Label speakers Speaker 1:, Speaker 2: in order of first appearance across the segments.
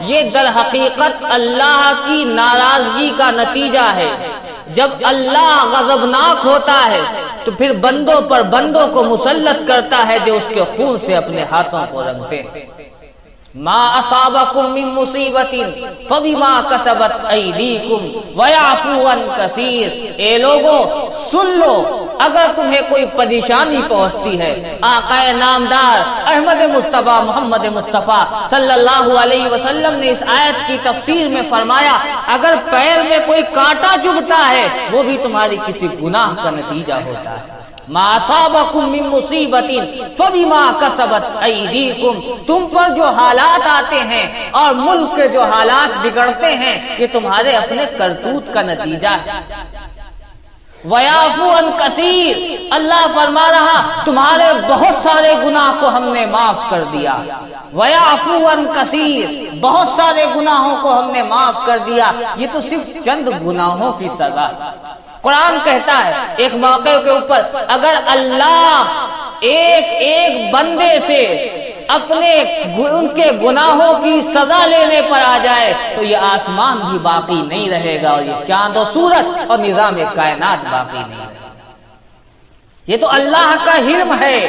Speaker 1: یہ در حقیقت اللہ کی ناراضگی کا نتیجہ ہے۔ جب اللہ غضبناک ہوتا ہے تو پھر بندوں پر بندوں کو مسلط کرتا ہے جو اس کے خون سے اپنے ہاتھوں کو رنگتے ہیں۔ ما اصابکم من مصیبت فبما کسبت ایدیکم ویعفو عن کثیر۔ اے لوگوں سن لو، اگر تمہیں کوئی پریشانی پہنچتی ہے، آقا نامدار احمد مصطفیٰ محمد مصطفیٰ صلی اللہ علیہ وسلم نے اس آیت کی تفسیر میں فرمایا، اگر پیر میں کوئی کانٹا چبھتا ہے وہ بھی تمہاری کسی گناہ کا نتیجہ ہوتا ہے۔ ما اصابکم من مصیبت فبما کسبت ایدیکم، تم پر جو حالات آتے ہیں اور ملک کے جو حالات بگڑتے ہیں یہ تمہارے اپنے کرتوت کا نتیجہ ہے۔ وَيَعْفُو عَنْ كَثِيرٍ، اللہ فرما رہا تمہارے بہت سارے گناہ کو ہم نے معاف کر دیا۔ وَيَعْفُو عَنْ كَثِيرٍ، بہت سارے گناہوں کو ہم نے معاف کر دیا۔ یہ تو صرف چند گناہوں کی سزا ہے۔ قرآن کہتا ہے ایک موقع کے اوپر اگر اللہ ایک ایک بندے سے اپنے ان کے گناہوں کی سزا لینے پر آ جائے تو یہ آسمان بھی باقی نہیں رہے گا، اور یہ چاند و سورج اور نظام کائنات باقی نہیں رہے گا۔ یہ تو اللہ کا حلم ہے،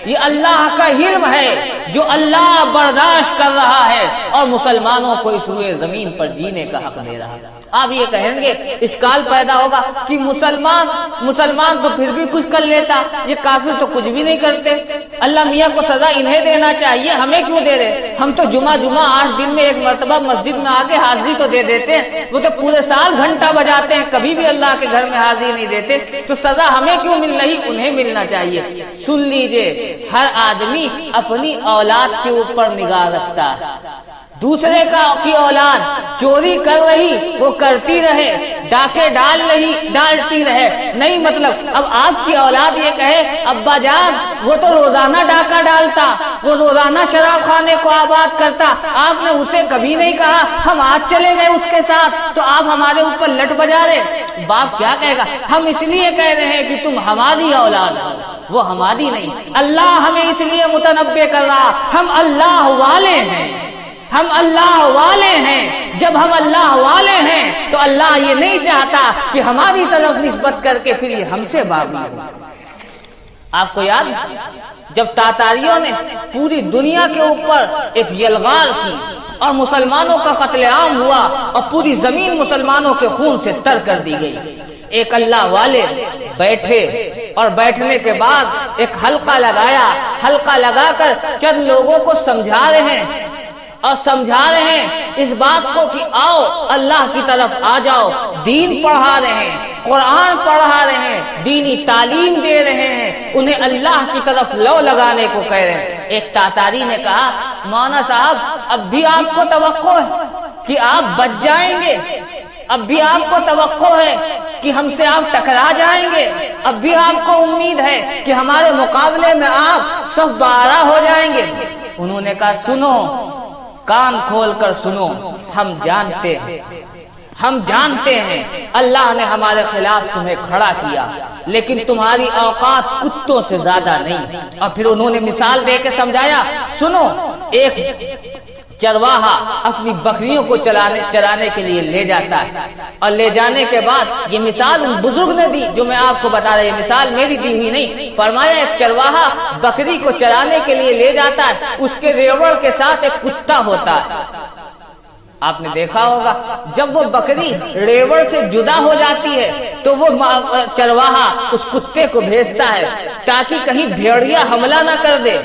Speaker 1: یہ اللہ کا حلم ہے جو اللہ برداشت کر رہا ہے اور مسلمانوں کو اس روئے زمین پر جینے کا حق دے رہا ہے۔ آپ یہ کہیں گے اشکال پیدا ہوگا کہ مسلمان تو پھر بھی کچھ کر لیتا، یہ کافر تو کچھ بھی نہیں کرتے، اللہ میاں کو سزا انہیں دینا چاہیے، ہمیں کیوں دے رہے؟ ہم تو جمعہ 8 دن میں ایک مرتبہ مسجد میں آ کے حاضری تو دے دیتے ہیں، وہ تو پورے سال گھنٹہ بجاتے ہیں، کبھی بھی اللہ کے گھر میں حاضری نہیں دیتے، تو سزا ہمیں کیوں مل رہی؟ انہیں ملنا چاہیے۔ سن لیجئے، ہر آدمی اپنی اولاد کے اوپر نگاہ رکھتا ہے۔ دوسرے کی اولاد چوری کر رہی وہ کرتی رہے، ڈاکے ڈالتی رہے، نہیں مطلب اب آپ کی اولاد یہ کہے ابا جان وہ تو روزانہ ڈاکہ ڈالتا، وہ روزانہ شراب خانے کو آباد کرتا، آپ نے اسے کبھی نہیں کہا ہم آج چلے گئے اس کے ساتھ تو آپ ہمارے اوپر لٹ بجا رہے۔ باپ کیا کہے گا؟ ہم اس لیے کہہ رہے ہیں کہ تم ہماری اولاد ہو، وہ ہماری نہیں۔ اللہ ہمیں اس لیے متنبہ کر رہا، ہم اللہ والے ہیں، ہم اللہ والے ہیں۔ جب ہم اللہ والے ہیں تو اللہ یہ نہیں چاہتا کہ ہماری طرف نسبت کر کے پھر یہ ہم سے باغی ہو۔ آپ کو یاد جب تاتاریوں نے پوری دنیا کے اوپر ایک یلغار کی اور مسلمانوں کا قتل عام ہوا اور پوری زمین مسلمانوں کے خون سے تر کر دی گئی، ایک اللہ والے بیٹھے اور بیٹھنے کے بعد ایک حلقہ لگایا، حلقہ لگا کر چند لوگوں کو سمجھا رہے ہیں اور سمجھا رہے ہیں اس بات کو کہ آؤ اللہ کی طرف آ جاؤ، دین پڑھا رہے ہیں، قرآن پڑھا رہے ہیں، دینی تعلیم دے رہے ہیں، انہیں اللہ کی طرف لو لگانے کو کہہ رہے ہیں۔ ایک تاتاری نے کہا مولانا صاحب اب بھی آپ کو توقع ہے کہ آپ بچ جائیں گے، اب بھی آپ کو توقع ہے کہ ہم سے آپ ٹکرا جائیں گے، اب بھی آپ کو امید ہے کہ ہمارے مقابلے میں آپ سب بارہ ہو جائیں گے۔ انہوں نے کہا سنو، کان کھول کر سنو، ہم جانتے ہیں اللہ نے ہمارے خلاف تمہیں کھڑا کیا، لیکن تمہاری اوقات کتوں سے زیادہ نہیں۔ اور پھر انہوں نے مثال دے کے سمجھایا، سنو ایک چرواہا اپنی بکریوں کو چرانے کے لیے لے جاتا ہے، اور لے جانے کے بعد یہ مثال ان بزرگ نے دی جو میں آپ کو بتا رہا، یہ مثال میری دی ہوئی نہیں، فرمایا ایک چرواہا بکری کو چرانے کے لیے لے جاتا ہے، اس کے ریوڑ کے ساتھ ایک کتا ہوتا ہے۔ آپ نے دیکھا ہوگا جب وہ بکری ریوڑ سے جدا ہو جاتی ہے تو وہ چرواہا اس کتے کو بھیجتا ہے تاکہ کہیں بھیڑیا حملہ نہ کر دے،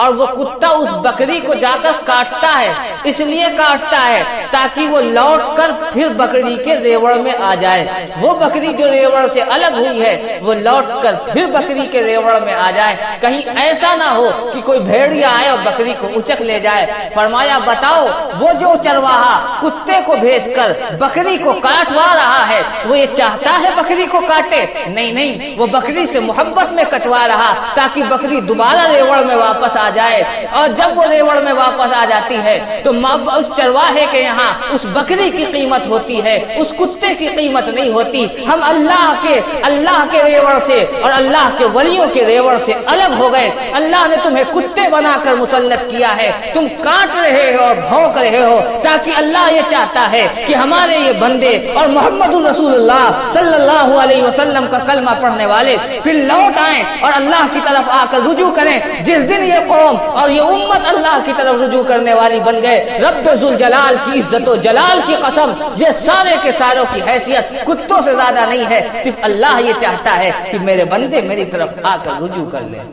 Speaker 1: اور وہ کتا اس بکری کو جا کر کاٹتا ہے، اس لیے کاٹتا ہے تاکہ وہ لوٹ کر پھر بکری کے ریوڑ میں آ جائے، وہ بکری جو ریوڑ سے الگ ہوئی ہے وہ لوٹ کر پھر بکری کے ریوڑ میں آ جائے، کہیں ایسا نہ ہو کہ کوئی بھیڑیا آئے اور بکری کو اچک لے جائے۔ فرمایا بتاؤ وہ جو چرواہا چرواہا کتے کو بھیج کر بکری کو کاٹوا رہا ہے، وہ یہ چاہتا ہے بکری کو کاٹے؟ نہیں، وہ بکری سے محبت میں کٹوا رہا تاکہ بکری دوبارہ ریوڑ میں واپس آ جائے، اور جب وہ ریوڑ میں واپس آ جاتی ہے تو اس چرواہے کے یہاں اس بکری کی قیمت ہوتی ہے، اس کتے کی قیمت نہیں ہوتی۔ ہم اللہ کے ریوڑ سے اور اللہ کے ولیوں کے ریوڑ سے الگ ہو گئے۔ اللہ نے تمہیں کتے بنا کر مسلط کیا ہے، تم کاٹ رہے ہو اور بھونک رہے ہو، تاکہ اللہ یہ چاہتا ہے کہ ہمارے یہ بندے اور محمد رسول اللہ صلی اللہ علیہ وسلم کا کلمہ پڑھنے والے پھر لوٹ آئیں اور اللہ کی طرف آ کر رجوع کریں۔ جس دن یہ قوم اور یہ امت اللہ کی طرف رجوع کرنے والی بن گئے، رب ذوالجلال کی عزت و جلال کی قسم، یہ سارے کے ساروں کی حیثیت کتوں سے زیادہ نہیں ہے، صرف اللہ یہ چاہتا ہے کہ میرے بندے میری طرف آ کر رجوع کر لیں۔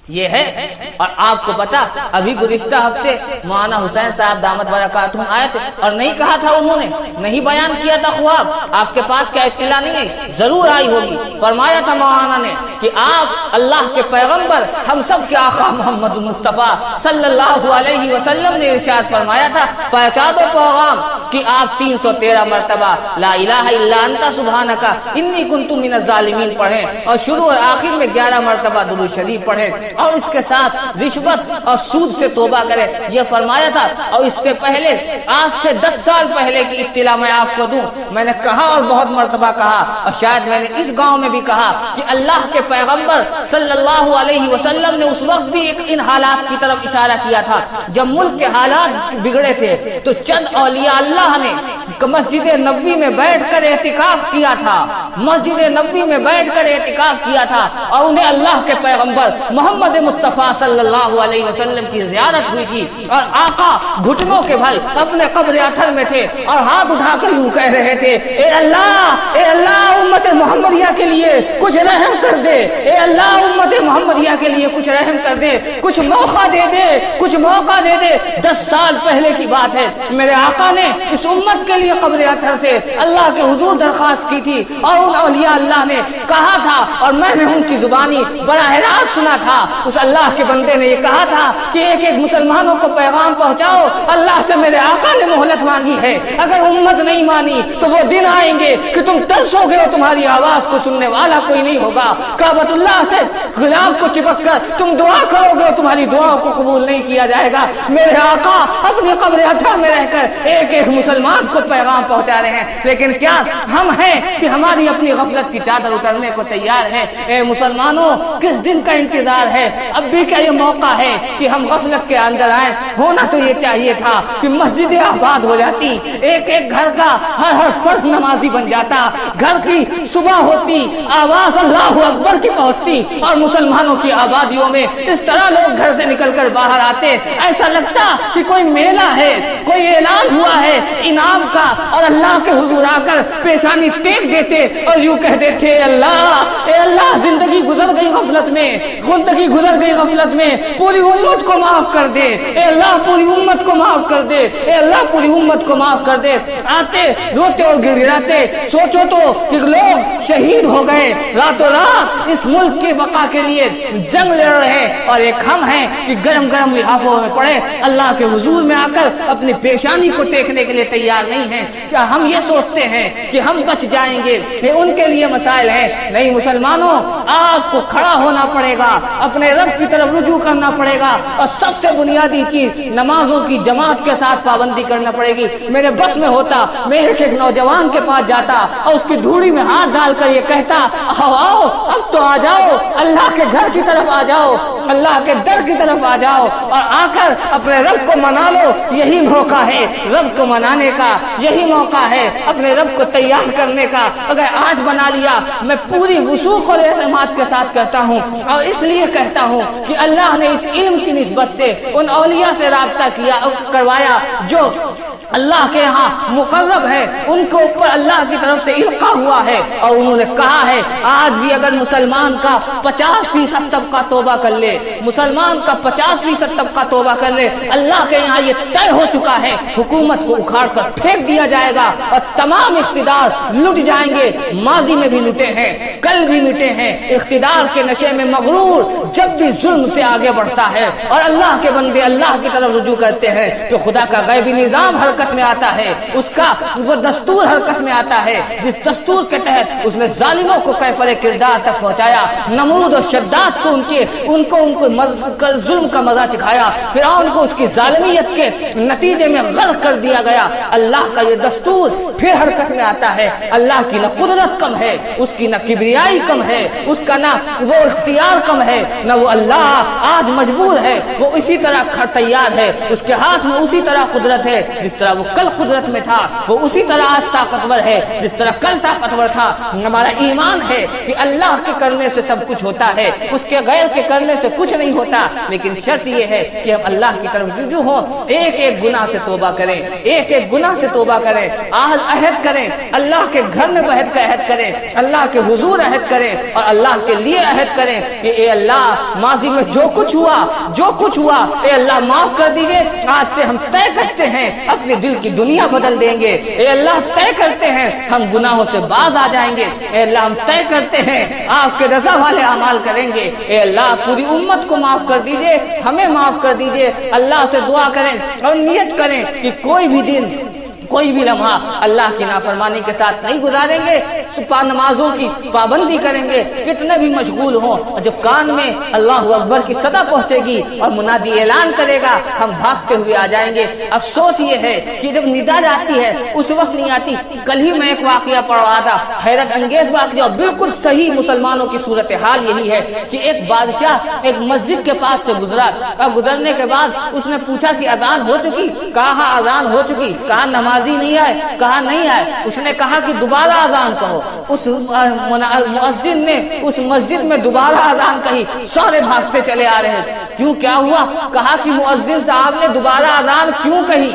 Speaker 1: یہ ہے۔ اور آپ کو پتا ابھی گزشتہ ہفتے مولانا حسین صاحب دامت برکاتہم آئے تھے اور نہیں کہا تھا، انہوں نے نہیں بیان کیا تھا خواب؟ آپ کے پاس کیا اطلاع نہیں ہے؟ ضرور آئی ہوگی۔ فرمایا تھا مولانا نے کہ آپ اللہ کے پیغمبر ہم سب کے آقا محمد مصطفیٰ صلی اللہ علیہ وسلم نے ارشاد فرمایا تھا، پہنچا دو پیغام کہ آپ 313 مرتبہ لا الہ الا انت سبحانک انی کنت من الظالمین پڑھیں، اور شروع اور آخر میں 11 مرتبہ درود شریف پڑھیں، اور اس کے ساتھ رشوت اور سود سے توبہ کرے، یہ فرمایا تھا۔ اور اس سے پہلے آج سے 10 سال پہلے کی اطلاع میں آپ کو دوں، میں نے کہا اور بہت مرتبہ کہا، اور شاید میں نے اس گاؤں میں بھی کہا کہ اللہ کے پیغمبر صلی اللہ علیہ وسلم نے اس وقت بھی ان حالات کی طرف اشارہ کیا تھا جب ملک کے حالات بگڑے تھے، تو چند اولیاء اللہ نے مسجد نبوی میں بیٹھ کر اعتکاف کیا تھا، مسجد نبوی میں بیٹھ کر اعتکاف کیا تھا، اور انہیں اللہ کے پیغمبر محمد مصطفیٰ صلی اللہ علیہ وسلم کی زیارت ہوئی تھی، اور آقا گھٹنوں کے بھل اپنے قبر اطہر میں تھے اور ہاتھ اٹھا کر یوں کہہ رہے تھے، اے اللہ امت محمدیہ کے لیے کچھ رحم کر دے، اے اللہ امت محمدیہ کے لیے کچھ رحم کر دے، کچھ موقع دے دے، کچھ موقع دے دے۔ 10 سال پہلے کی بات ہے، میرے آقا نے اس امت کے لیے قبر اطہر سے اللہ کے حضور درخواست کی تھی، اور ان اولیاء اللہ نے کہا تھا، اور میں نے ان کی زبانی براہ راست سنا تھا، اس اللہ کے بندے نے یہ کہا تھا کہ ایک مسلمانوں کو پیغام پہنچاؤ، اللہ سے میرے آقا نے مہلت مانگی ہے، اگر امت نہیں مانی تو وہ دن آئیں گے کہ تم ترسو گے اور تمہاری آواز کو سننے والا کوئی نہیں ہوگا، کعبۃ اللہ سے غلاف کو چپک کر تم دعا کرو گے اور تمہاری دعاؤں کو قبول نہیں کیا جائے گا۔ میرے آقا اپنی قبر اطہر میں رہ کر ایک مسلمان کو پیغام پہنچا رہے ہیں، لیکن کیا ہم ہیں کہ ہماری اپنی غفلت کی چادر اترنے کو تیار ہے؟ اے مسلمانوں، کس دن کا انتظار ہے؟ اب بھی کیا یہ موقع ہے کہ ہم غفلت کے اندر آئیں؟ ہونا تو یہ چاہیے تھا کہ مسجدیں آباد ہو جاتی، ایک گھر کا ہر فرد نمازی بن جاتا، گھر کی صبح ہوتی، آواز اللہ اکبر کی پہنچتی، اور مسلمانوں کی آبادیوں میں اس طرح لوگ گھر سے نکل کر باہر آتے، ایسا لگتا کہ کوئی میلہ ہے، کوئی اعلان ہوا ہے انعام کا، اور اللہ کے حضور آ کر پیشانی ٹیک دیتے اور یوں کہتے تھے، اے اللہ زندگی گزر گئی غفلت میں، زندگی گزر گئی غفلت میں، پوری امت کو معاف کر دے، اے اللہ پوری امت کو معاف کر دے، اے اللہ پوری امت کو معاف کر دے۔ آتے روتے اور گر گراتے، سوچو تو کہ لوگ شہید ہو گئے، راتوں رات اس ملک کی بقا کے لیے جنگ لڑ رہے، اور ایک ہم ہیں کہ گرم گرم لحافوں میں پڑے اللہ کے حضور میں آ کر اپنی پیشانی کو ٹیکنے کے لیے تیار نہیں ہیں۔ کیا ہم یہ سوچتے ہیں کہ ہم بچ جائیں گے، کہ ان کے لیے مسائل ہیں؟ نہیں مسلمانوں، آپ کو کھڑا ہونا پڑے گا، اپنے رب کی طرف رجوع کرنا پڑے گا، اور سب سے بنیادی چیز نمازوں کی جماعت کے ساتھ پابندی کرنا پڑے گی۔ میرے بس میں ہوتا میں ایک نوجوان کے پاس جاتا اور اس کی دھوڑی میں ہاتھ ڈال کر یہ کہتا، آؤ اب تو آ جاؤ، اللہ کے گھر کی طرف آ جاؤ، اللہ کے در کی طرف آ جاؤ، اور آ کر اپنے رب کو منا لو۔ یہی موقع ہے رب کو منانے کا، یہی موقع ہے اپنے رب کو تیار کرنے کا۔ اگر آج بنا لیا، میں پوری وثوق اور اعتماد کے ساتھ کہتا ہوں، اور اس لیے کہتا ہوں کہ اللہ نے اس علم کی نسبت سے ان اولیاء سے رابطہ کروایا جو اللہ کے ہاں مقرب ہے، ان کے اوپر اللہ کی طرف سے القا ہوا ہے، اور انہوں نے کہا ہے آج بھی اگر مسلمان کا 50% طبقہ توبہ کر لے، مسلمان کا 50% طبقہ توبہ کر لے، اللہ کے یہاں یہ طے ہو چکا ہے، حکومت کو اکھاڑ کر پھینک دیا جائے گا اور تمام اقتدار لٹ جائیں گے۔ ماضی میں بھی لٹے ہیں، کل بھی لٹے ہیں۔ اقتدار کے نشے میں مغرور جب بھی ظلم سے آگے بڑھتا ہے اور اللہ کے بندے اللہ کی طرف رجوع کرتے ہیں تو خدا کا غیبی نظام ہر حرکت میں آتا ہے، اس کا وہ دستور حرکت میں آتا ہے جس دستور کے تحت اس نے ظالموں کو کیفر کردار تک پہنچایا، نمرود اور شداد کو ان کو ظلم کا مزہ چکھایا، فرعون کو اس کی ظالمیت کے نتیجے میں غرق کر دیا گیا۔ اللہ کا یہ دستور پھر حرکت میں آتا ہے۔ اللہ کی نہ قدرت کم ہے، اس کی نہ کبریائی کم ہے، اس کا نہ وہ اختیار کم ہے، نہ وہ اللہ آج مجبور ہے، وہ اسی طرح تیار ہے، اس کے ہاتھ میں اسی طرح قدرت ہے جس طرح وہ کل قدرت میں تھا، وہ اسی طرح آج طاقتور ہے جس طرح کل طاقتور تھا۔ ہمارا ایمان ہے کہ اللہ کے کرنے سے سب کچھ ہوتا ہے، اس کے غیر کے کرنے سے کچھ نہیں ہوتا، لیکن شرط یہ ہے کہ ہم اللہ کی طرف رجوع ہوں، ایک ایک گناہ سے توبہ کریں، ایک ایک گناہ سے توبہ کریں، آج عہد کریں، اللہ کے گھر میں بیٹھ کر عہد کریں، اللہ کے حضور عہد کریں اور اللہ کے لیے عہد کریں کہ اے اللہ ماضی میں جو کچھ ہوا اے اللہ معاف کر دیجئے، آج سے ہم طے کرتے ہیں اپنے دل کی دنیا بدل دیں گے، اے اللہ طے کرتے ہیں ہم گناہوں سے باز آ جائیں گے، اے اللہ ہم طے کرتے ہیں آپ کے رضا والے اعمال کریں گے، اے اللہ پوری امت کو معاف کر دیجئے، ہمیں معاف کر دیجئے۔ اللہ سے دعا کریں اور نیت کریں کہ کوئی بھی دن کوئی بھی لمحہ اللہ کی نافرمانی کے ساتھ نہیں گزاریں گے، نمازوں کی پابندی کریں گے، کتنے بھی مشغول ہوں، اور جب کان میں اللہ اکبر کی صدا پہنچے گی اور منادی اعلان کرے گا ہم بھاگتے ہوئے آ جائیں گے۔ افسوس یہ ہے کہ جب ندا جاتی ہے اس وقت نہیں آتی۔ کل ہی میں ایک واقعہ پڑھ رہا تھا، حیرت انگیز واقعہ اور بالکل صحیح مسلمانوں کی صورتحال یہی ہے کہ ایک بادشاہ ایک مسجد کے پاس سے گزرا اور گزرنے کے بعد اس نے پوچھا کہ اذان ہو چکی؟ کہا اذان ہو چکی۔ کہا نمازی نہیں آئے؟ کہا نہیں آئے۔ اس نے کہا کہ دوبارہ اذان کہو۔ اس مؤذن نے اس مسجد میں دوبارہ اذان کہی، سارے بھاگتے چلے آ رہے ہیں۔ کیوں، کیا ہوا؟ کہا کہ مؤذن صاحب نے دوبارہ اذان کیوں کہی؟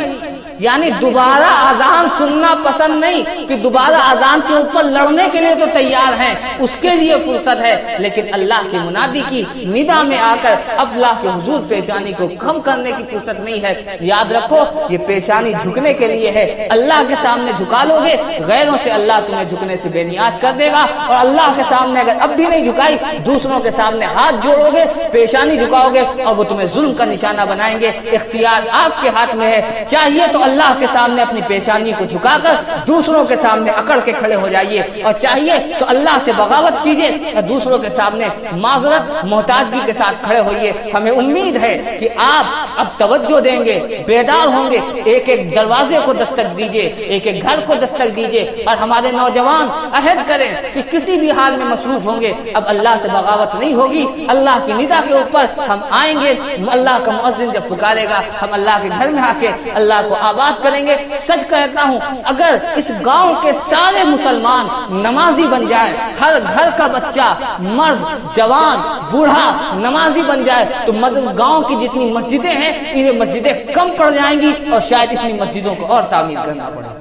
Speaker 1: یعنی دوبارہ اذان سننا پسند نہیں کہ دوبارہ اذان کے اوپر لڑنے کے لیے تو تیار ہیں، اس کے لیے فرصت ہے، لیکن اللہ کے منادی کی ندا میں آ کر اللہ کے حضور پیشانی کو کم کرنے کی فرصت نہیں ہے۔ یاد رکھو یہ پیشانی جھکنے کے لیے ہے، اللہ کے سامنے جھکا لو گے غیروں سے اللہ تمہیں جھکنے سے بے نیاز کر دے گا، اور اللہ کے سامنے اگر اب بھی نہیں جھکائی دوسروں کے سامنے ہاتھ جوڑو گے، پیشانی جھکاؤ گے اور وہ تمہیں ظلم کا نشانہ بنائیں گے۔ اختیار آپ کے ہاتھ میں ہے، چاہیے تو اللہ کے سامنے اپنی پیشانی کو جھکا کر دوسروں کے سامنے اکڑ کے کھڑے ہو جائیے، اور چاہیے تو اللہ سے بغاوت کیجیے اور دوسروں کے سامنے معذرت محتاجگی کے ساتھ کھڑے ہوئیے۔ ہمیں امید ہے کہ آپ اب توجہ دیں گے، بیدار ہوں گے، ایک ایک دروازے کو دستک دیجیے، ایک ایک گھر کو دستک دیجیے، اور ہمارے نوجوان عہد کریں کہ کسی بھی حال میں مصروف ہوں گے، اب اللہ سے بغاوت نہیں ہوگی، اللہ کی ندا کے اوپر ہم آئیں گے، اللہ کا مؤذن جب پکارے گا ہم اللہ کے گھر میں آ کے اللہ کو آباد کریں گے۔ سچ کہتا ہوں اگر اس گاؤں کے سارے مسلمان نمازی بن جائیں، ہر گھر کا بچہ مرد جوان بوڑھا نمازی بن جائے تو گاؤں کی جتنی مسجدیں ہیں انہیں مسجدیں کم پڑ جائیں گی اور شاید اتنی مسجدوں کو اور تعمیر کرنا پڑے۔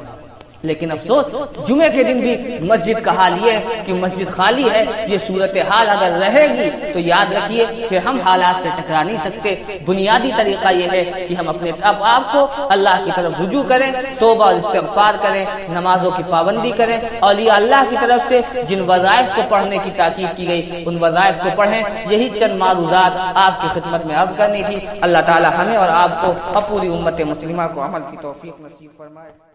Speaker 1: لیکن افسوس جمعے کے دن بھی مسجد کا حال یہ ہے کہ مسجد خالی ہے۔ یہ صورتحال اگر رہے گی تو یاد رکھیے پھر ہم حالات سے ٹکرا نہیں سکتے۔ بنیادی طریقہ یہ ہے کہ ہم اپنے آپ کو اللہ کی طرف رجوع کریں، توبہ اور استغفار کریں، نمازوں کی پابندی کریں، اولیاء اللہ کی طرف سے جن وظائف کو پڑھنے کی تاکید کی گئی ان وظائف کو پڑھیں۔ یہی چند معروضات آپ کی خدمت میں عرض کرنی تھی۔ اللہ تعالی ہمیں اور آپ کو اور پوری امت مسلمہ کو عمل کی توفیق نصیب فرمائے۔